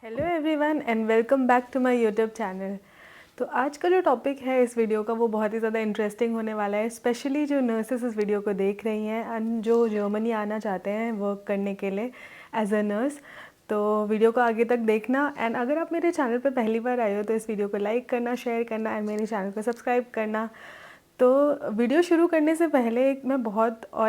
Hello everyone and welcome back to my YouTube channel. तो आज का जो टॉपिक है इस वीडियो का वो बहुत ही ज़्यादा इंटरेस्टिंग होने वाला है, स्पेशली जो नर्सेस इस वीडियो को देख रही हैं एंड जो जर्मनी आना चाहते हैं वर्क करने के लिए एज अ नर्स। तो वीडियो को आगे तक देखना एंड अगर आप मेरे चैनल पर पहली बार आए हो तो इस वीडियो को लाइक करना, शेयर करना एंड मेरे चैनल को सब्सक्राइब करना। तो वीडियो शुरू करने से पहले मैं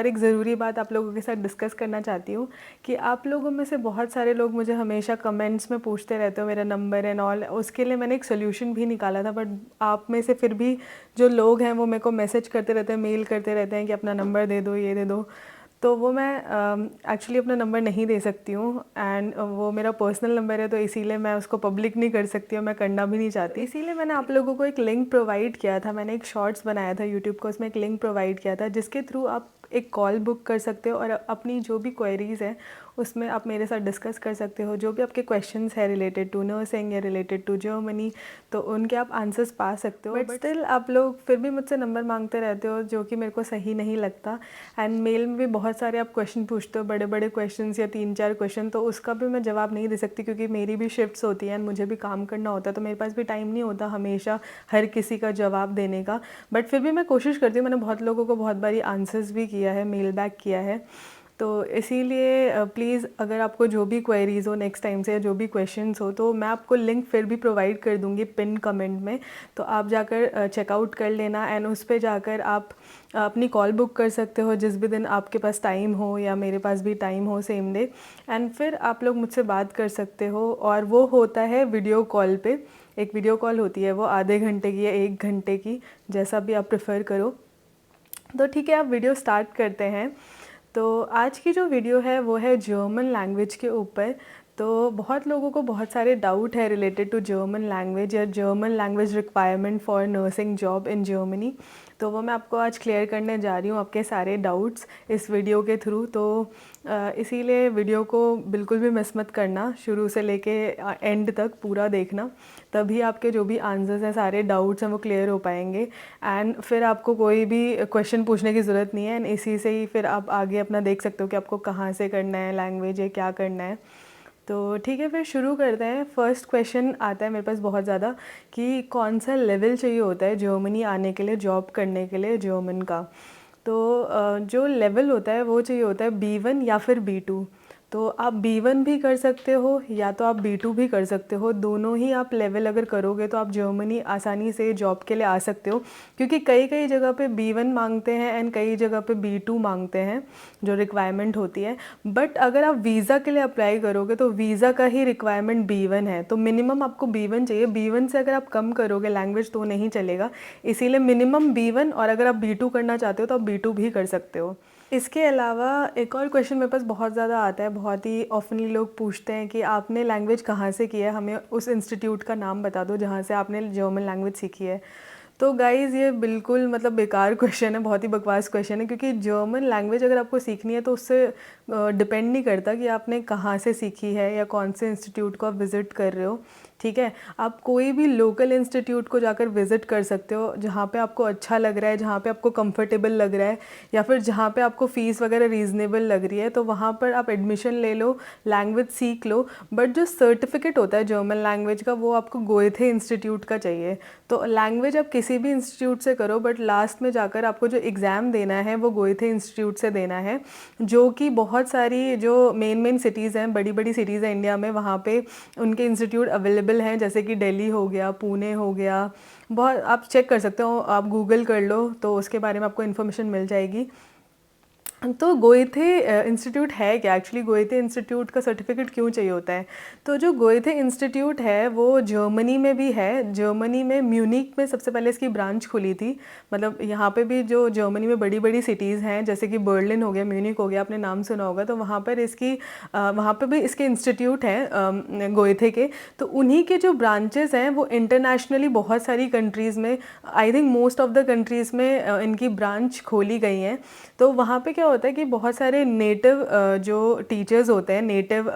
एक ज़रूरी बात आप लोगों के साथ डिस्कस करना चाहती हूँ कि आप लोगों में से बहुत सारे लोग मुझे हमेशा कमेंट्स में पूछते रहते हो मेरा नंबर एंड ऑल। उसके लिए मैंने एक सोल्यूशन भी निकाला था, बट आप में से फिर भी जो लोग हैं वो मेरे को मैसेज करते रहते हैं, मेल करते रहते हैं कि अपना नंबर दे दो, ये दे दो। तो वो मैं एक्चुअली अपना नंबर नहीं दे सकती हूँ एंड वो मेरा पर्सनल नंबर है, तो इसीलिए मैं उसको पब्लिक नहीं कर सकती हूँ, मैं करना भी नहीं चाहती। इसीलिए मैंने आप लोगों को एक लिंक प्रोवाइड किया था, मैंने एक शॉर्ट्स बनाया था यूट्यूब को, उसमें एक लिंक प्रोवाइड किया था जिसके थ्रू आप एक कॉल बुक कर सकते हो और अपनी जो भी क्वेरीज़ हैं उसमें आप मेरे साथ डिस्कस कर सकते हो। जो भी आपके क्वेश्चंस है रिलेटेड टू नर्सिंग या रिलेटेड टू जर्मनी, तो उनके आप आंसर्स पा सकते हो। बट स्टिल आप लोग फिर भी मुझसे नंबर मांगते रहते हो, जो कि मेरे को सही नहीं लगता। एंड मेल में भी बहुत सारे आप क्वेश्चन पूछते हो, बड़े बड़े क्वेश्चंस या 3-4 क्वेश्चन, तो उसका भी मैं जवाब नहीं दे सकती क्योंकि मेरी भी शिफ्ट्स होती हैं एंड मुझे भी काम करना होता है, तो मेरे पास भी टाइम नहीं होता हमेशा हर किसी का जवाब देने का। बट फिर भी मैं कोशिश करती हूँ, मैंने बहुत लोगों को बहुत बारी आंसर्स भी किया है, मेल बैक किया है। तो इसीलिए प्लीज़ अगर आपको जो भी क्वेरीज़ हो नेक्स्ट टाइम से या जो भी क्वेश्चंस हो, तो मैं आपको लिंक फिर भी प्रोवाइड कर दूँगी पिन कमेंट में, तो आप जाकर चेकआउट कर लेना एंड उस पर जाकर आप अपनी कॉल बुक कर सकते हो जिस भी दिन आपके पास टाइम हो या मेरे पास भी टाइम हो सेम डे, एंड फिर आप लोग मुझसे बात कर सकते हो। और वो होता है वीडियो कॉल पे, एक वीडियो कॉल होती है, वो आधे घंटे की या 1 घंटे की, जैसा भी आप प्रेफर करो। तो ठीक है, आप वीडियो स्टार्ट करते हैं। तो आज की जो वीडियो है वो है जर्मन लैंग्वेज के ऊपर। तो बहुत लोगों को बहुत सारे डाउट है रिलेटेड टू जर्मन लैंग्वेज या German language requirement for nursing job in Germany, तो वो मैं आपको आज क्लियर करने जा रही हूँ, आपके सारे डाउट्स इस वीडियो के थ्रू। तो इसीलिए वीडियो को बिल्कुल भी मिस मत करना, शुरू से लेके एंड तक पूरा देखना, तभी आपके जो भी आंसर्स हैं, सारे डाउट्स हैं, वो क्लियर हो पाएंगे एंड फिर आपको कोई भी क्वेश्चन पूछने की ज़रूरत नहीं है एंड इसी से ही फिर आप आगे अपना देख सकते हो कि आपको कहाँ से करना है लैंग्वेज या क्या करना है। तो ठीक है, फिर शुरू करते हैं। फर्स्ट क्वेश्चन आता है मेरे पास बहुत ज़्यादा कि कौन सा लेवल चाहिए होता है जर्मनी आने के लिए, जॉब करने के लिए जर्मन का। तो जो लेवल होता है वो चाहिए होता है B1 या फिर B2। तो आप B1 भी कर सकते हो या तो आप B2 भी कर सकते हो, दोनों ही आप लेवल अगर करोगे तो आप जर्मनी आसानी से जॉब के लिए आ सकते हो, क्योंकि कई कई जगह पे B1 मांगते हैं एंड कई जगह पे B2 मांगते हैं जो रिक्वायरमेंट होती है। बट अगर आप वीज़ा के लिए अप्लाई करोगे तो वीज़ा का ही रिक्वायरमेंट B1 है, तो मिनिमम आपको B1 चाहिए। B1 से अगर आप कम करोगे लैंग्वेज तो नहीं चलेगा, इसीलिए मिनिमम B1, और अगर आप B2 करना चाहते हो तो आप B2 भी कर सकते हो। इसके अलावा एक और क्वेश्चन मेरे पास बहुत ज़्यादा आता है, बहुत ही ऑफनली लोग पूछते हैं कि आपने लैंग्वेज कहाँ से की है, हमें उस इंस्टीट्यूट का नाम बता दो जहाँ से आपने जर्मन लैंग्वेज सीखी है। तो गाइज़ ये बिल्कुल मतलब बेकार क्वेश्चन है, बहुत ही बकवास क्वेश्चन है, क्योंकि जर्मन लैंग्वेज अगर आपको सीखनी है तो उससे डिपेंड नहीं करता कि आपने कहाँ से सीखी है या कौन से इंस्टीट्यूट को आप विज़िट कर रहे हो। ठीक है, आप कोई भी लोकल इंस्टीट्यूट को जाकर विज़िट कर सकते हो जहाँ पे आपको अच्छा लग रहा है, जहाँ पे आपको कंफर्टेबल लग रहा है, या फिर जहाँ पे आपको फ़ीस वगैरह रीज़नेबल लग रही है, तो वहाँ पर आप एडमिशन ले लो, लैंग्वेज सीख लो। बट जो सर्टिफिकेट होता है जर्मन लैंग्वेज का वो आपको गोएथे इंस्टीट्यूट का चाहिए। तो लैंग्वेज आप किसी भी इंस्टीट्यूट से करो, बट लास्ट में जाकर आपको जो एग्ज़ाम देना है वो गोएथे इंस्टीट्यूट से देना है, जो कि बहुत सारी जो मेन सिटीज़ हैं, बड़ी बड़ी सिटीज़ हैं इंडिया में, वहाँ पे उनके इंस्टीट्यूट अवेलेबल हैं, जैसे कि दिल्ली हो गया, पुणे हो गया, बहुत आप चेक कर सकते हो, आप गूगल कर लो तो उसके बारे में आपको इन्फॉर्मेशन मिल जाएगी। तो गोएथे इंस्टीट्यूट है क्या, एक्चुअली गोएथे इंस्टीट्यूट का सर्टिफिकेट क्यों चाहिए होता है? तो जो गोएथे इंस्टीट्यूट है वो जर्मनी में भी है, जर्मनी में म्यूनिक में सबसे पहले इसकी ब्रांच खुली थी। मतलब यहाँ पे भी जो जर्मनी में बड़ी बड़ी सिटीज़ हैं जैसे कि बर्लिन हो गया, म्यूनिक हो गया, आपने नाम सुना होगा, तो वहाँ पर वहाँ पर भी इसके इंस्टीट्यूट हैं गोएथे के। तो उन्हीं के जो ब्रांचेस हैं वो इंटरनेशनली बहुत सारी कंट्रीज़ में, I think most of the countries में इनकी ब्रांच खोली गई हैं। तो वहाँ पे क्या होता है कि बहुत सारे नेटिव जो टीचर्स होते हैं, नेटिव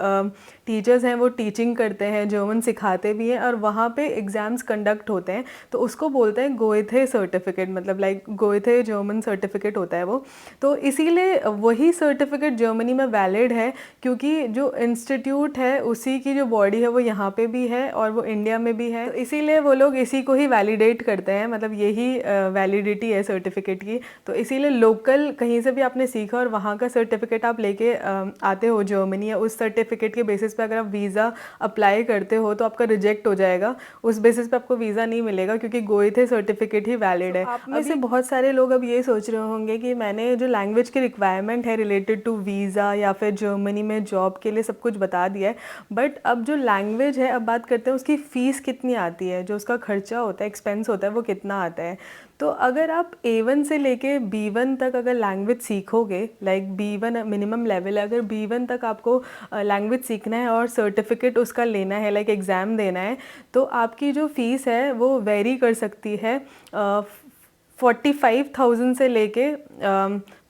टीचर्स हैं, वो टीचिंग करते हैं, जर्मन सिखाते भी हैं और वहाँ पे एग्ज़ाम्स कंडक्ट होते हैं, तो उसको बोलते हैं गोएथे सर्टिफिकेट, मतलब लाइक गोएथे जर्मन सर्टिफिकेट होता है वो। तो इसीलिए वही सर्टिफिकेट जर्मनी में वैलिड है, क्योंकि जो इंस्टीट्यूट है उसी की जो बॉडी है वो यहाँ पे भी है और वो इंडिया में भी है, तो इसीलिए वो लोग इसी को ही वैलिडेट करते हैं, मतलब यही वैलिडिटी है सर्टिफिकेट की। तो इसीलिए लोकल कहीं से भी आपने सीखा और वहाँ का सर्टिफिकेट आप लेके आते हो जर्मनी, या उस सर्टिफिकेट के बेसिस पे अगर आप वीज़ा अप्लाई करते हो तो आपका रिजेक्ट हो जाएगा, उस बेसिस पे आपको वीज़ा नहीं मिलेगा, क्योंकि गोएथे सर्टिफिकेट ही वैलिड है। आप में से बहुत सारे लोग अब ये सोच रहे होंगे कि मैंने जो लैंग्वेज की रिक्वायरमेंट है रिलेटेड टू वीज़ा या फिर जर्मनी में जॉब के लिए सब कुछ बता दिया है, बट अब जो लैंग्वेज है, अब बात करते हैं उसकी फ़ीस कितनी आती है, जो उसका खर्चा होता है, एक्सपेंस होता है, वो कितना आता है। तो अगर आप A1 से लेके B1 तक अगर लैंग्वेज सीखोगे, लाइक B1 मिनिमम लेवल है, अगर B1 तक आपको लैंग्वेज सीखना है और सर्टिफिकेट उसका लेना है, लाइक एग्ज़ाम देना है, तो आपकी जो फ़ीस है वो वेरी कर सकती है 45,000 से लेके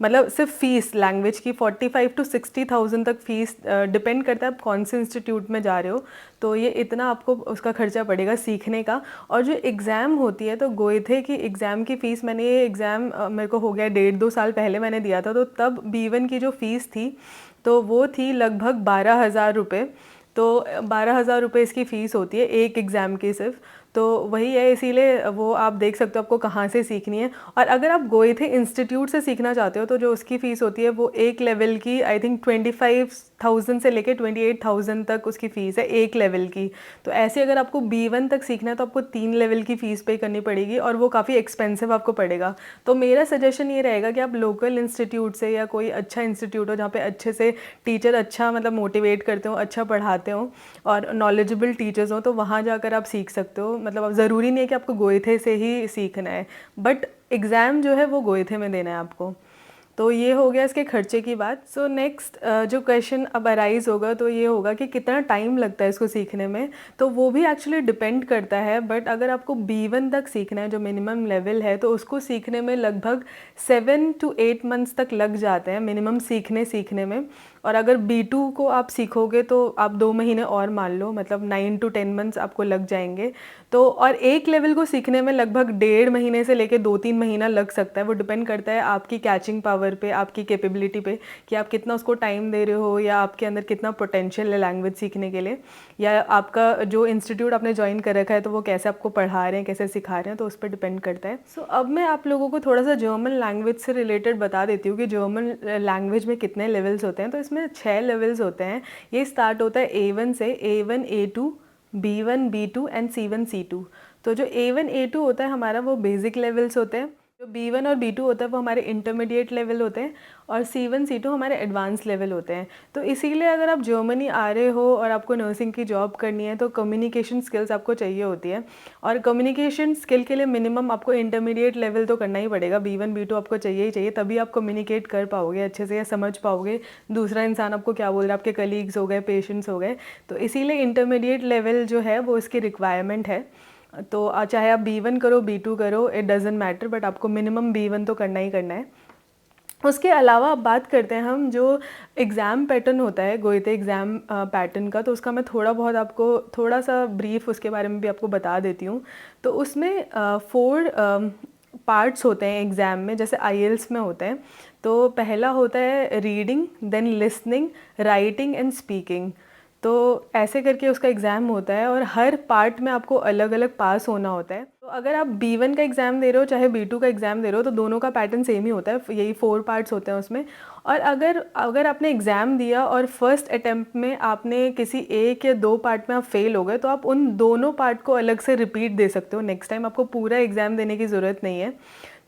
मतलब सिर्फ फ़ीस लैंग्वेज की 45 to 60,000 तक फ़ीस, डिपेंड करता है आप कौन से इंस्टीट्यूट में जा रहे हो, तो ये इतना आपको उसका खर्चा पड़ेगा सीखने का। और जो एग्ज़ाम होती है, तो गोएथे की एग्ज़ाम की फ़ीस, मैंने ये एग्ज़ाम मेरे को हो गया 1.5-2 साल पहले मैंने दिया था, तो तब B1 की जो फ़ीस थी तो वो थी लगभग 12,000 रुपये। तो 12,000 रुपये इसकी फ़ीस होती है एक एग्ज़ाम की सिर्फ। तो वही है, इसीलिए वो आप देख सकते हो आपको कहाँ से सीखनी है। और अगर आप गोएथे इंस्टीट्यूट से सीखना चाहते हो तो जो उसकी फ़ीस होती है वो एक लेवल की आई थिंक 25,000 से लेके 28,000 तक उसकी फ़ीस है एक लेवल की। तो ऐसे अगर आपको B1 तक सीखना है तो आपको 3 लेवल की फ़ीस पे करनी पड़ेगी और वो काफ़ी एक्सपेंसिव आपको पड़ेगा। तो मेरा सजेशन ये रहेगा कि आप लोकल इंस्टीट्यूट से या कोई अच्छा इंस्टीट्यूट हो जहाँ पे अच्छे से टीचर अच्छा मतलब मोटिवेट करते हो, अच्छा पढ़ाते हो और नॉलेजेबल टीचर्स हो, तो वहाँ जाकर आप सीख सकते हो। मतलब अब ज़रूरी नहीं है कि आपको गोएथे से ही सीखना है, बट एग्ज़ाम जो है वो गोएथे में देना है आपको। तो ये हो गया इसके खर्चे की बात। सो नेक्स्ट जो क्वेश्चन अब अराइज होगा तो ये होगा कि कितना टाइम लगता है इसको सीखने में। तो वो भी एक्चुअली डिपेंड करता है, बट अगर आपको B1 तक सीखना है जो मिनिमम लेवल है, तो उसको सीखने में लगभग 7 to 8 मंथ्स तक लग जाते हैं मिनिमम सीखने में। और अगर B2 को आप सीखोगे तो आप 2 महीने और मान लो, मतलब 9 to 10 मंथ्स आपको लग जाएंगे। तो और एक लेवल को सीखने में लगभग 1.5 महीने से लेकर 2-3 महीना लग सकता है। वो डिपेंड करता है आपकी कैचिंग पावर पे, आपकी कैपेबिलिटी पे, कि आप कितना उसको टाइम दे रहे हो या आपके अंदर कितना पोटेंशियल है लैंग्वेज सीखने के लिए, या आपका जो इंस्टीट्यूट आपने ज्वाइन कर रखा है तो वो कैसे आपको पढ़ा रहे हैं, कैसे सिखा रहे हैं, तो उस पर डिपेंड करता है। सो अब मैं आप लोगों को थोड़ा सा जर्मन लैंग्वेज से रिलेटेड बता देती हूँ कि जर्मन लैंग्वेज में कितने लेवल्स होते हैं। तो इसमें 6 लेवल्स होते हैं। ये स्टार्ट होता है A1 से, A1 A2 B1 B2 and C1 C2। तो जो A1 A2 होता है हमारा वो बेसिक लेवल्स होते हैं, जो B1 और B2 होता है वो हमारे इंटरमीडिएट लेवल होते हैं, और C1 C2 हमारे एडवांस लेवल होते हैं। तो इसीलिए अगर आप जर्मनी आ रहे हो और आपको नर्सिंग की जॉब करनी है तो कम्युनिकेशन स्किल्स आपको चाहिए होती है, और कम्युनिकेशन स्किल के लिए मिनिमम आपको इंटरमीडिएट लेवल तो करना ही पड़ेगा। B1 B2 आपको चाहिए ही चाहिए, तभी आप कम्युनिकेट कर पाओगे अच्छे से या समझ पाओगे दूसरा इंसान आपको क्या बोल रहा है, आपके कलीग्स हो गए, पेशेंट्स हो गए। तो इसीलिए इंटरमीडिएट लेवल जो है वो इसकी रिक्वायरमेंट है। तो चाहे आप B1 करो B2 करो, इट डजेंट मैटर, बट आपको मिनिमम B1 तो करना ही करना है। उसके अलावा अब बात करते हैं हम जो एग्ज़ाम पैटर्न होता है गोएथे एग्ज़ाम पैटर्न का, तो उसका मैं थोड़ा बहुत आपको थोड़ा सा ब्रीफ उसके बारे में भी आपको बता देती हूँ। तो उसमें 4 पार्ट्स होते हैं एग्ज़ाम में, जैसे IELTS में होते हैं। तो पहला होता है reading, then listening, writing and speaking. तो ऐसे करके उसका एग्ज़ाम होता है और हर पार्ट में आपको अलग अलग पास होना होता है। तो अगर आप B1 का एग्ज़ाम दे रहे हो चाहे B2 का एग्ज़ाम दे रहे हो तो दोनों का पैटर्न सेम ही होता है, यही 4 पार्ट्स होते हैं उसमें। और अगर आपने एग्ज़ाम दिया और फर्स्ट अटैम्प्ट में आपने किसी 1 या 2 पार्ट में आप फेल हो गए, तो आप उन दोनों पार्ट को अलग से रिपीट दे सकते हो नेक्स्ट टाइम, आपको पूरा एग्ज़ाम देने की ज़रूरत नहीं है।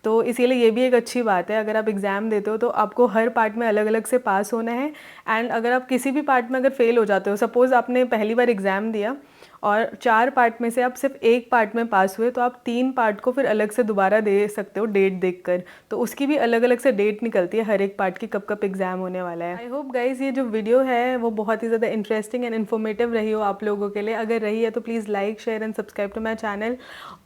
तो इसीलिए ये भी एक अच्छी बात है, अगर आप एग्ज़ाम देते हो तो आपको हर पार्ट में अलग अलग से पास होना है। एंड अगर आप किसी भी पार्ट में अगर फेल हो जाते हो, सपोज़ आपने पहली बार एग्ज़ाम दिया और 4 पार्ट में से आप सिर्फ एक पार्ट में पास हुए तो आप 3 पार्ट को फिर अलग से दोबारा दे सकते हो डेट देखकर। तो उसकी भी अलग अलग से डेट निकलती है हर एक पार्ट की, कब कब एग्ज़ाम होने वाला है। आई होप गाइज़ ये जो वीडियो है वो बहुत ही ज़्यादा इंटरेस्टिंग एंड इन्फॉर्मेटिव रही हो आप लोगों के लिए। अगर रही है तो please like share and subscribe to my channel,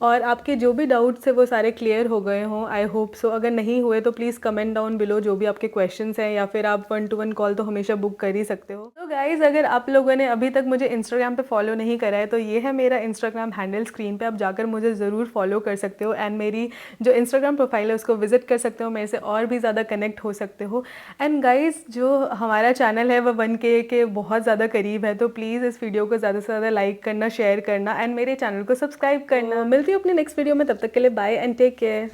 और आपके जो भी डाउट्स है वो सारे क्लियर हो गए हों, आई होप सो। अगर नहीं हुए तो प्लीज़ कमेंट डाउन बिलो जो भी आपके क्वेश्चंस हैं, या फिर आप 1-to-1 कॉल तो हमेशा बुक कर ही सकते हो। तो गाइज़ अगर आप लोगों ने अभी तक मुझे इंस्टाग्राम पे फॉलो नहीं करा है तो ये है मेरा इंस्टाग्राम हैंडल, स्क्रीन पे आप जाकर मुझे ज़रूर फॉलो कर सकते हो, एंड मेरी जो इंस्टाग्राम प्रोफाइल है उसको विजिट कर सकते हो, मेरे से और भी ज़्यादा कनेक्ट हो सकते हो। एंड गाइज़ जो हमारा चैनल है वो 1K के बहुत ज़्यादा करीब है, तो प्लीज़ इस वीडियो को ज़्यादा से ज़्यादा लाइक करना, शेयर करना एंड मेरे चैनल को सब्सक्राइब करना। मिलती हूँ अपनी नेक्स्ट वीडियो में, तब तक के लिए बाय एंड टेक केयर।